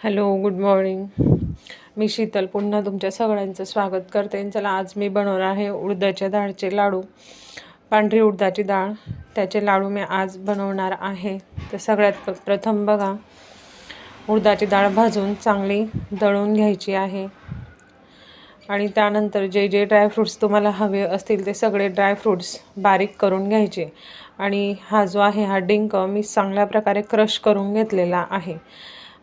Hello, good morning. मी शीतल पुन्हा तुमच्या सगळ्यांचं स्वागत करते. चला, आज मी बनवणार आहे उडदाच्या डाळचे लाडू. पांढरी उडदाची डाळ, त्याचे लाडू मी आज बनवणार आहे. तर सगळ्यात प्रथम बघा, उडदाची डाळ भाजून चांगली दळून घ्यायची आहे. आणि त्यानंतर जे जे ड्रायफ्रूट्स तुम्हाला हवे असतील ते सगळे ड्रायफ्रूट्स बारीक करून घ्यायचे. आणि हा जो आहे हा डिंक मी चांगल्या प्रकारे क्रश करून घेतलेला आहे.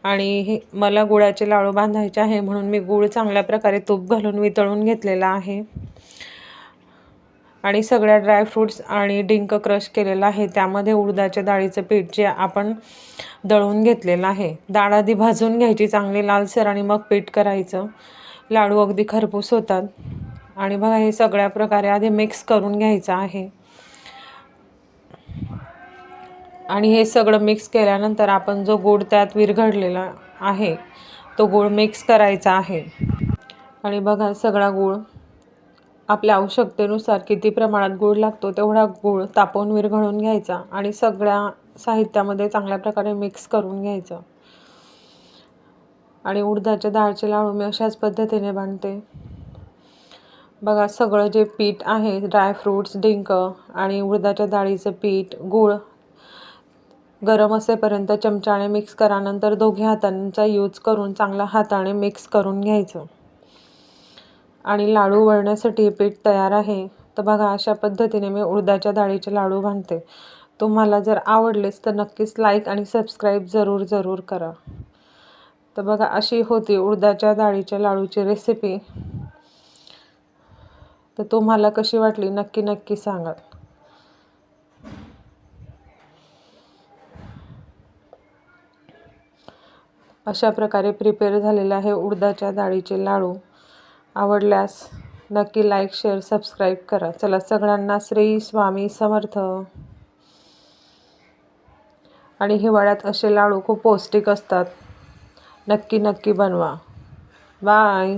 आणि मला गुळाचे लाडू बांधायचे आहे म्हणून मी गूळ चांगल्या प्रकारे तूप घालून वितळून घेतलेला आहे. आणि सगळ्या ड्रायफ्रूट्स आणि डिंक क्रश केलेला आहे. त्यामध्ये उडदाच्या डाळीचं पीठ जे आपण दळून घेतलेलं आहे, डाळ आधी भाजून घ्यायची चांगली लालसर आणि मग पीठ करायचं. लाडू अगदी खरपूस होतात. आणि बघा, हे सगळ्या प्रकारे आधी मिक्स करून घ्यायचं आहे. आणि हे सगळं मिक्स केल्यानंतर आपण जो गूळ त्यात विरघळलेला आहे तो गूळ मिक्स करायचा आहे. आणि बघा, सगळा गूळ आपल्या आवश्यकतेनुसार किती प्रमाणात गूळ लागतो तेवढा गूळ तापवून विरघळून घ्यायचा आणि सगळ्या साहित्यामध्ये चांगल्या प्रकारे मिक्स करून घ्यायचं. आणि उडदाच्या डाळचे लाडू मी अशाच पद्धतीने बांधते. बघा, सगळं जे पीठ आहे, ड्रायफ्रूट्स, डिंक आणि उडदाच्या डाळीचं पीठ, गूळ गरम असेपर्यंत चमच्याने मिक्स करा. नंतर दोघे हातांचा यूज करून चांगला हाताने मिक्स करून घ्यायचं. आणि लाडू वळण्यासाठी पीठ तयार आहे. तर बघा, अशा पद्धतीने मी उडदाच्या डाळीचे लाडू बांधते. तुम्हाला जर आवडलेच तर नक्कीच लाईक आणि सबस्क्राईब जरूर करा. तर बघा, अशी होती उडदाच्या डाळीच्या लाडूची रेसिपी. तर तुम्हाला कशी वाटली नक्की सांगा. अशा प्रकारे प्रिपेअर झालेले आहे उडदाच्या डाळीचे लाडू. आवडल्यास नक्की लाईक, शेअर, सबस्क्राईब करा. चला, सगळ्यांना श्री स्वामी समर्थ. आणि हिवाळ्यात असे लाडू खूप पौष्टिक असतात. नक्की बनवा. बाय.